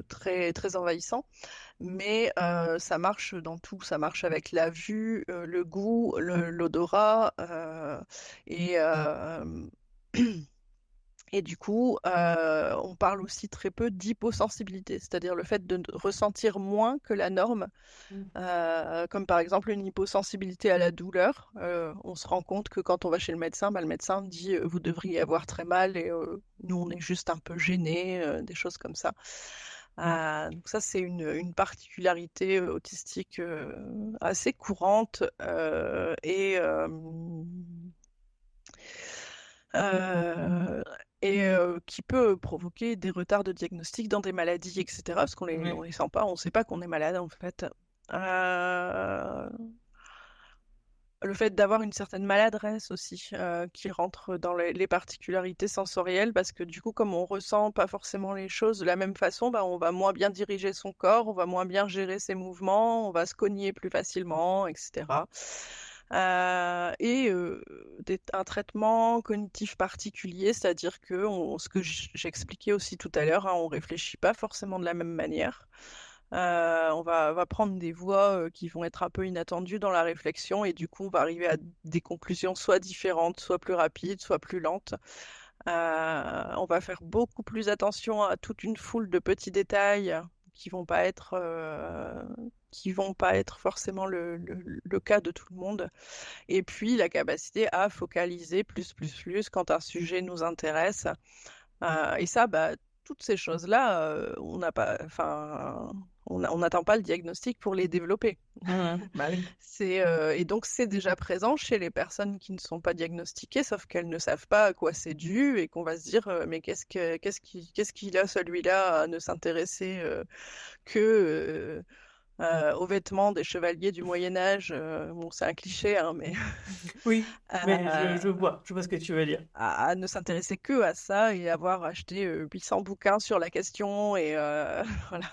très, très envahissants. Mais ça marche dans tout. Ça marche avec la vue, le goût, l'odorat et Et du coup, on parle aussi très peu d'hyposensibilité, c'est-à-dire le fait de ressentir moins que la norme, Mm. comme par exemple une hyposensibilité à la douleur. On se rend compte que quand on va chez le médecin, bah, le médecin dit vous devriez avoir très mal et nous on est juste un peu gênés, des choses comme ça. Donc ça c'est une particularité autistique assez courante euh, qui peut provoquer des retards de diagnostic dans des maladies, etc. Parce on Ouais. les sent pas, on sait pas qu'on est malade en fait. Euh, le fait d'avoir une certaine maladresse aussi qui rentre dans les particularités sensorielles, parce que du coup, comme on ressent pas forcément les choses de la même façon, bah, on va moins bien diriger son corps, on va moins bien gérer ses mouvements, on va se cogner plus facilement, etc. Un traitement cognitif particulier, c'est-à-dire que ce que j'expliquais aussi tout à l'heure, hein, on réfléchit pas forcément de la même manière. On va prendre des voies qui vont être un peu inattendues dans la réflexion et du coup on va arriver à des conclusions soit différentes, soit plus rapides, soit plus lentes. On va faire beaucoup plus attention à toute une foule de petits détails qui vont pas être qui vont pas être forcément le cas de tout le monde. Et puis la capacité à focaliser plus quand un sujet nous intéresse. Et ça, bah, toutes ces choses-là, on n'a pas, enfin, on n'attend pas le diagnostic pour les développer. Bah oui. Et donc c'est déjà présent chez les personnes qui ne sont pas diagnostiquées, sauf qu'elles ne savent pas à quoi c'est dû et qu'on va se dire mais qu'est-ce qu'il a celui-là à ne s'intéresser que aux vêtements des chevaliers du Moyen Âge. Bon, c'est un cliché, hein, mais Oui, mais euh, je vois ce que tu veux dire. à ne s'intéresser que à ça et avoir acheté 800 bouquins sur la question et voilà.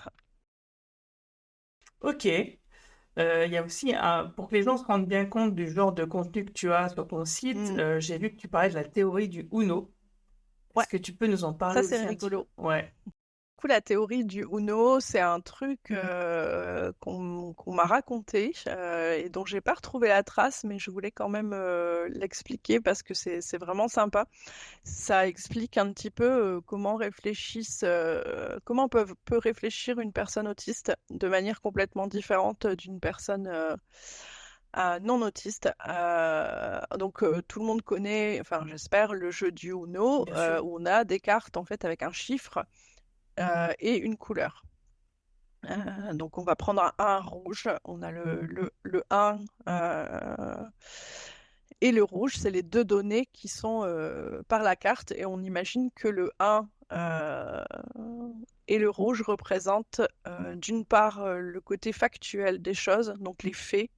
Ok. Il y a aussi, pour que les gens se rendent bien compte du genre de contenu que tu as sur ton site, Mm. j'ai vu que tu parlais de la théorie du Uno. Ouais, Est-ce que tu peux nous en parler ça c'est aussi un petit peu? rigolo. Ouais. Du coup, la théorie du Uno, c'est un truc qu'on m'a raconté et dont j'ai pas retrouvé la trace, mais je voulais quand même l'expliquer parce que c'est vraiment sympa. Ça explique un petit peu comment peut réfléchir une personne autiste de manière complètement différente d'une personne non autiste. Tout le monde connaît, enfin j'espère, le jeu du Uno Bien sûr. où on a des cartes en fait avec un chiffre et une couleur. Donc on va prendre un 1 rouge, on a le 1 et le rouge, c'est les deux données qui sont par la carte et on imagine que le 1 et le rouge représentent d'une part le côté factuel des choses, donc les faits,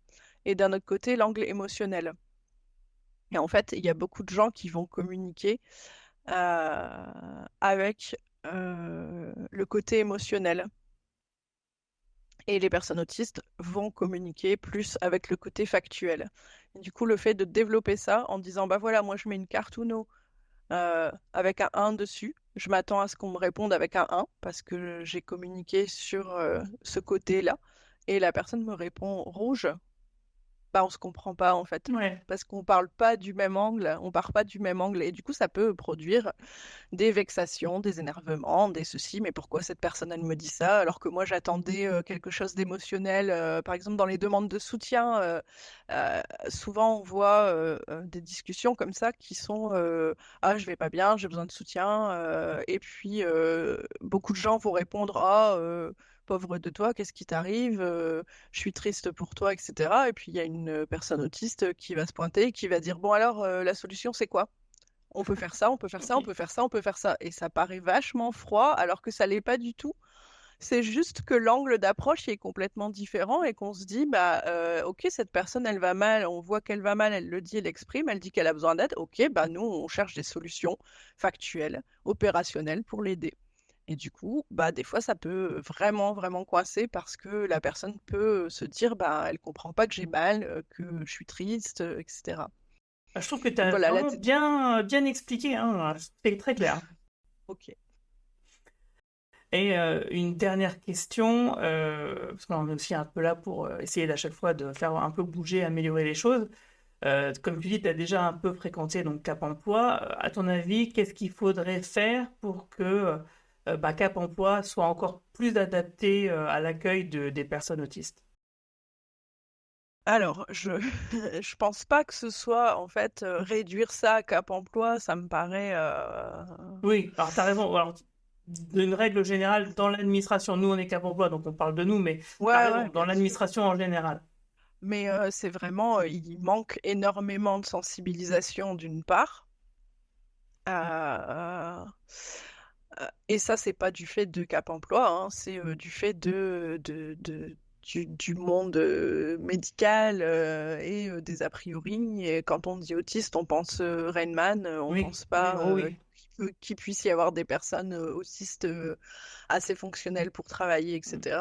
et d'un autre côté l'angle émotionnel. Et en fait, il y a beaucoup de gens qui vont communiquer avec le côté émotionnel. Et les personnes autistes vont communiquer plus avec le côté factuel. Et du coup, le fait de développer ça en disant, bah voilà, moi je mets une carte Uno avec un 1 dessus, je m'attends à ce qu'on me réponde avec un 1 parce que j'ai communiqué sur ce côté-là. Et la personne me répond rouge, bah on se comprend pas en fait. Ouais. Parce qu'on parle pas du même angle, on part pas du même angle. Et du coup, ça peut produire des vexations, des énervements, des ceci, mais pourquoi cette personne elle me dit ça alors que moi j'attendais quelque chose d'émotionnel, par exemple dans les demandes de soutien, souvent on voit des discussions comme ça qui sont ah je vais pas bien, j'ai besoin de soutien, et puis beaucoup de gens vont répondre ah pauvre de toi, qu'est-ce qui t'arrive, je suis triste pour toi, etc. Et puis il y a une personne autiste qui va se pointer et qui va dire bon alors la solution c'est quoi? On peut faire ça, on peut faire ça, on Ok. peut faire ça, on peut faire ça. Et ça paraît vachement froid, alors que ça l'est pas du tout. C'est juste que l'angle d'approche est complètement différent et qu'on se dit, bah, ok, cette personne, elle va mal, on voit qu'elle va mal, elle le dit, elle l'exprime, elle dit qu'elle a besoin d'aide. Ok, bah, nous, on cherche des solutions factuelles, opérationnelles pour l'aider. Et du coup, bah, des fois, ça peut vraiment, vraiment coincer parce que la personne peut se dire, bah, elle comprend pas que j'ai mal, que je suis triste, etc. Je trouve que tu Donc as voilà, vraiment bien expliqué, hein. C'est très clair. ok. Et une dernière question, parce qu'on est aussi un peu là pour essayer à chaque fois de faire un peu bouger, améliorer les choses. Comme tu dis, tu as déjà un peu fréquenté donc Cap Emploi. À ton avis, qu'est-ce qu'il faudrait faire pour que Cap Emploi soit encore plus adapté à l'accueil des personnes autistes? Alors, je pense pas que ce soit, en fait, réduire ça à Cap Emploi, ça me paraît... Oui, alors tu as raison. Alors, d'une règle générale, dans l'administration, nous on est Cap Emploi, donc on parle de nous, mais tu as Ouais, ouais, raison, dans bien sûr. l'administration en général. Mais c'est vraiment, il manque énormément de sensibilisation d'une part. Euh, et ça, c'est pas du fait de Cap Emploi, hein, c'est du fait du monde médical et des a priori. Et quand on dit autiste, on pense Rain Man, on Oui, pense oui, pas oh oui. qu'il puisse y avoir des personnes autistes assez fonctionnelles pour travailler, etc.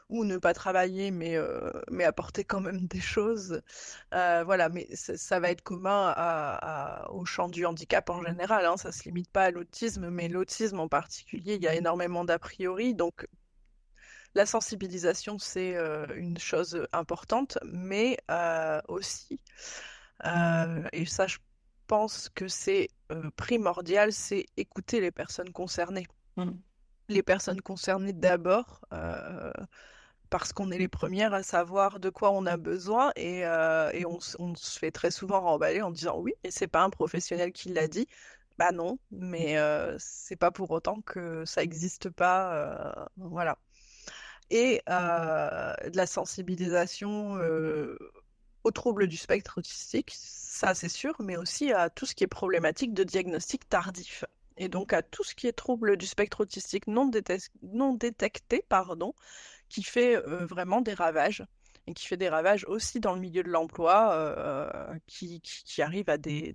Ou ne pas travailler, mais apporter quand même des choses. Voilà, mais ça va être commun au champ du handicap en général, hein, ça se limite pas à l'autisme, mais l'autisme en particulier, il y a énormément d'a priori, donc la sensibilisation, c'est une chose importante, mais aussi, et ça je pense que c'est primordial, c'est écouter les personnes concernées. Mm. Les personnes concernées d'abord, parce qu'on est les premières à savoir de quoi on a besoin et on se fait très souvent remballer en disant oui, et c'est pas un professionnel qui l'a dit. Bah non, mais c'est pas pour autant que ça existe pas, voilà. Et de la sensibilisation aux troubles du spectre autistique, ça c'est sûr, mais aussi à tout ce qui est problématique de diagnostic tardif. Et donc à tout ce qui est trouble du spectre autistique non détecté, pardon, qui fait vraiment des ravages et qui fait des ravages aussi dans le milieu de l'emploi, qui arrive à des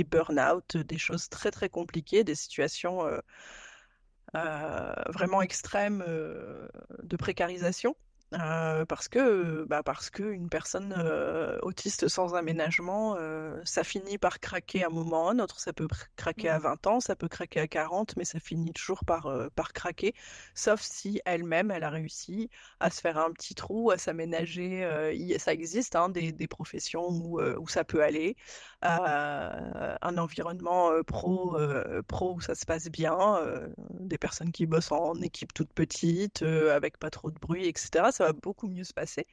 burn-out, des choses très très compliquées, des situations vraiment extrêmes de précarisation. Parce que une personne autiste sans aménagement, ça finit par craquer à un moment ou à un autre. Ça peut craquer à 20 ans, ça peut craquer à 40, mais ça finit toujours par craquer, sauf si elle-même, elle a réussi à se faire un petit trou, à s'aménager. Ça existe, hein, des professions où ça peut aller. Un environnement pro où ça se passe bien, des personnes qui bossent en équipe toute petite, avec pas trop de bruit, etc. Ça va beaucoup mieux se passer.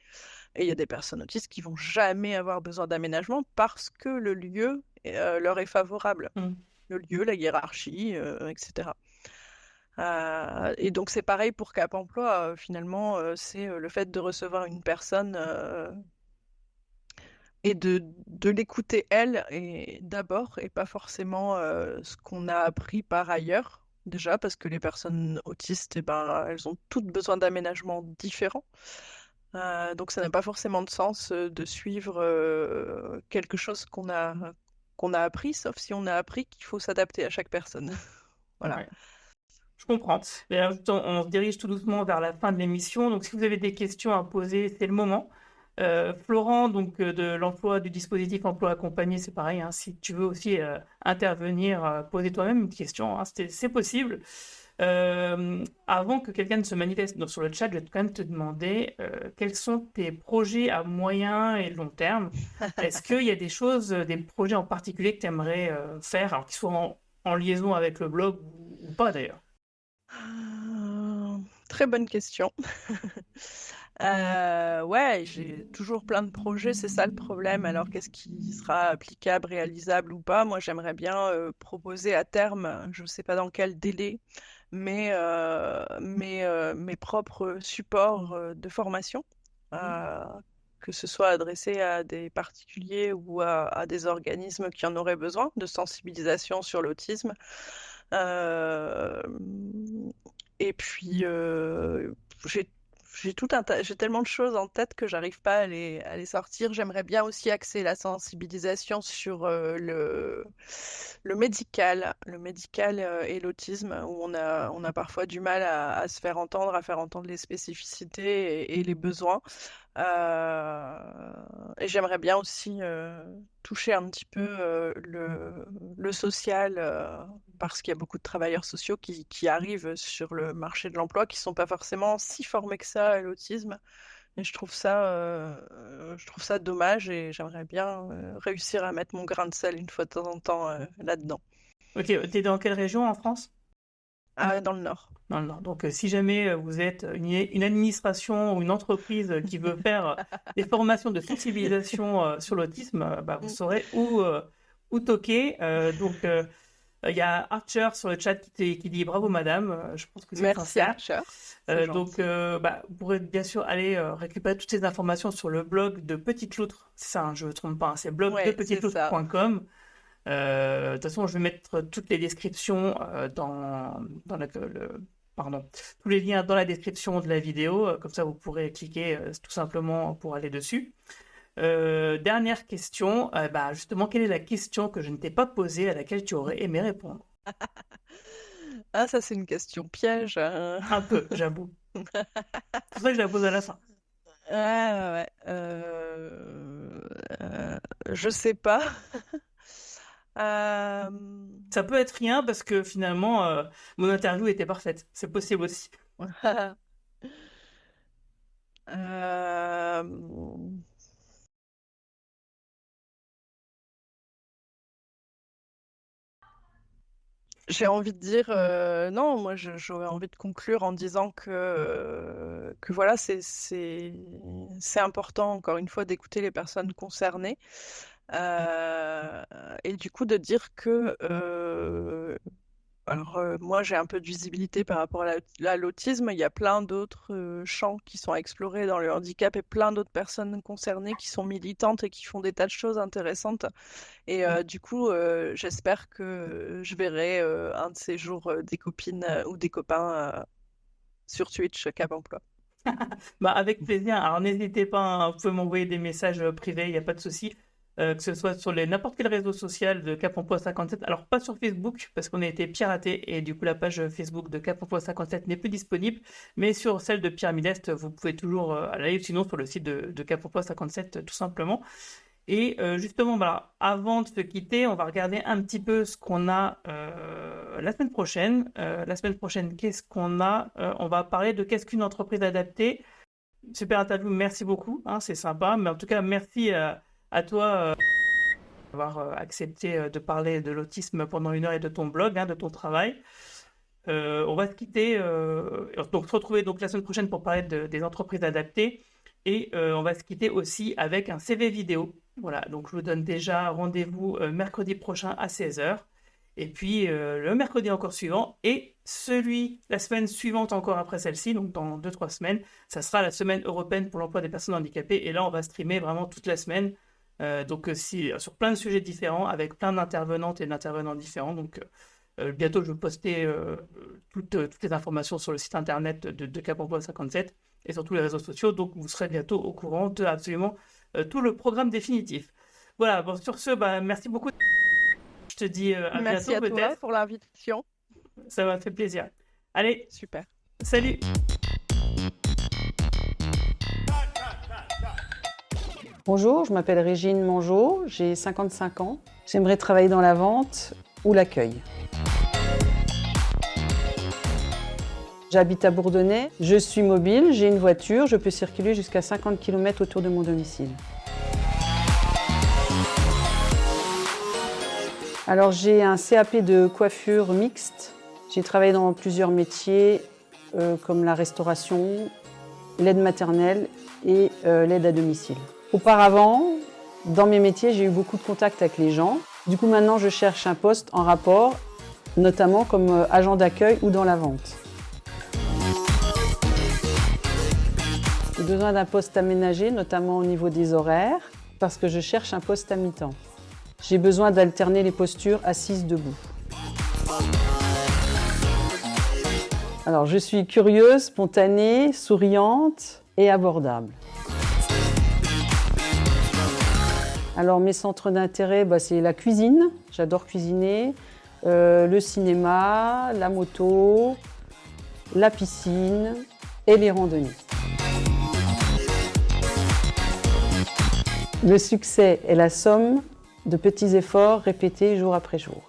Et il y a des personnes autistes qui vont jamais avoir besoin d'aménagement parce que le lieu leur est favorable. Mm. Le lieu, la hiérarchie, etc. Et donc c'est pareil pour Cap Emploi, finalement, c'est le fait de recevoir une personne et de l'écouter elle et d'abord et pas forcément ce qu'on a appris par ailleurs. Déjà parce que les personnes autistes, eh ben, elles ont toutes besoin d'aménagements différents. Donc ça n'a pas forcément de sens de suivre quelque chose qu'on a appris, sauf si on a appris qu'il faut s'adapter à chaque personne. Voilà. Ouais. Je comprends. Mais alors, on se dirige tout doucement vers la fin de l'émission. Donc, si vous avez des questions à poser, c'est le moment. Florent, donc de l'emploi du dispositif emploi accompagné, c'est pareil, hein. Si tu veux aussi intervenir, poser toi-même une question, hein, c'est possible. Avant que quelqu'un ne se manifeste sur le chat, je vais quand même te demander quels sont tes projets à moyen et long terme. Est-ce qu'il y a des choses, des projets en particulier que tu aimerais faire, alors qu'ils soient en liaison avec le blog ou pas d'ailleurs? Très bonne question. Ouais, j'ai toujours plein de projets, c'est ça le problème. Alors, qu'est-ce qui sera applicable, réalisable ou pas? Moi, j'aimerais bien proposer à terme, je ne sais pas dans quel délai, mais mes propres supports de formation, euh, que ce soit adressé à des particuliers ou à des organismes qui en auraient besoin de sensibilisation sur l'autisme. Euh, et puis, j'ai j'ai tellement de choses en tête que j'arrive pas à les sortir. J'aimerais bien aussi axer la sensibilisation sur le médical et l'autisme, où on a parfois du mal à se faire entendre, à faire entendre les spécificités et les besoins. Et j'aimerais bien aussi toucher un petit peu le social, parce qu'il y a beaucoup de travailleurs sociaux qui arrivent sur le marché de l'emploi, qui sont pas forcément si formés que ça à l'autisme. Et je trouve ça dommage et j'aimerais bien réussir à mettre mon grain de sel une fois de temps en temps là-dedans. Ok, t'es dans quelle région en France? Ah, dans le Nord. Dans le Nord. Donc, si jamais vous êtes une administration ou une entreprise qui veut faire des formations de sensibilisation sur l'autisme, bah, vous saurez où toquer. Il y a Archer sur le chat qui dit bravo madame. Je pense que c'est Merci sincère. Archer, c'est gentil. Vous pourrez bien sûr aller récupérer toutes ces informations sur le blog de Petite Loutre. C'est ça, hein, je ne me trompe pas, hein, c'est Ouais, c'est ça. blogdepetiteloutre.com. De toute façon, je vais mettre toutes les descriptions pardon, tous les liens dans la description de la vidéo. Comme ça, vous pourrez cliquer tout simplement pour aller dessus. Dernière question. Justement, quelle est la question que je ne t'ai pas posée à laquelle tu aurais aimé répondre? Ah, ça, c'est une question piège. Un peu, j'avoue. C'est pour ça que je la pose à la fin. Ouais, ouais, ouais. Je sais pas. Euh, Ça peut être rien parce que finalement, mon interview était parfaite. C'est possible aussi. euh, J'ai envie de dire non, moi j'aurais envie de conclure en disant que voilà, c'est important encore une fois d'écouter les personnes concernées euh, et du coup de dire que moi, j'ai un peu de visibilité par rapport à l'autisme. Il y a plein d'autres champs qui sont à explorer dans le handicap et plein d'autres personnes concernées qui sont militantes et qui font des tas de choses intéressantes. Et du coup, j'espère que je verrai un de ces jours des copines ou des copains sur Twitch Cap Emploi. Avec plaisir. Alors n'hésitez pas, hein, vous pouvez m'envoyer des messages privés, il n'y a pas de souci. Que ce soit sur n'importe quel réseau social de Cap Emploi 57. Alors pas sur Facebook parce qu'on a été piraté et du coup la page Facebook de Cap Emploi 57 n'est plus disponible. Mais sur celle de Pierre Midest, vous pouvez toujours aller, sinon sur le site de Cap Emploi 57 tout simplement. Et justement, avant de se quitter, on va regarder un petit peu ce qu'on a la semaine prochaine. La semaine prochaine, qu'est-ce qu'on a? On va parler de qu'est-ce qu'une entreprise adaptée. Super interview, merci beaucoup, hein, c'est sympa. Mais en tout cas, merci à toi d'avoir accepté de parler de l'autisme pendant 1 heure et de ton blog, hein, de ton travail. On va se quitter, donc se retrouver donc la semaine prochaine pour parler des entreprises adaptées. Et on va se quitter aussi avec un CV vidéo. Voilà, donc je vous donne déjà rendez-vous mercredi prochain à 16h. Et puis le mercredi encore suivant. Et la semaine suivante encore après celle-ci, donc dans 2-3 semaines, ça sera la semaine européenne pour l'emploi des personnes handicapées. Et là, on va streamer vraiment toute la semaine. Sur plein de sujets différents, avec plein d'intervenantes et d'intervenants différents. Donc bientôt, je vais poster toutes les informations sur le site internet de Cap Emploi 57 et sur tous les réseaux sociaux. Donc, vous serez bientôt au courant de absolument tout le programme définitif. Voilà, bon, sur ce, merci beaucoup. Je te dis à Merci bientôt à toi peut-être. pour l'invitation. Ça m'a fait plaisir. Allez, Super. salut! Bonjour, je m'appelle Régine Mangeot, j'ai 55 ans. J'aimerais travailler dans la vente ou l'accueil. J'habite à Bourdonnais, je suis mobile, j'ai une voiture, je peux circuler jusqu'à 50 km autour de mon domicile. Alors j'ai un CAP de coiffure mixte. J'ai travaillé dans plusieurs métiers comme la restauration, l'aide maternelle et l'aide à domicile. Auparavant, dans mes métiers, j'ai eu beaucoup de contacts avec les gens. Du coup, maintenant, je cherche un poste en rapport, notamment comme agent d'accueil ou dans la vente. J'ai besoin d'un poste aménagé, notamment au niveau des horaires, parce que je cherche un poste à mi-temps. J'ai besoin d'alterner les postures assises debout. Alors, je suis curieuse, spontanée, souriante et abordable. Alors, mes centres d'intérêt, c'est la cuisine, j'adore cuisiner, le cinéma, la moto, la piscine et les randonnées. Le succès est la somme de petits efforts répétés jour après jour.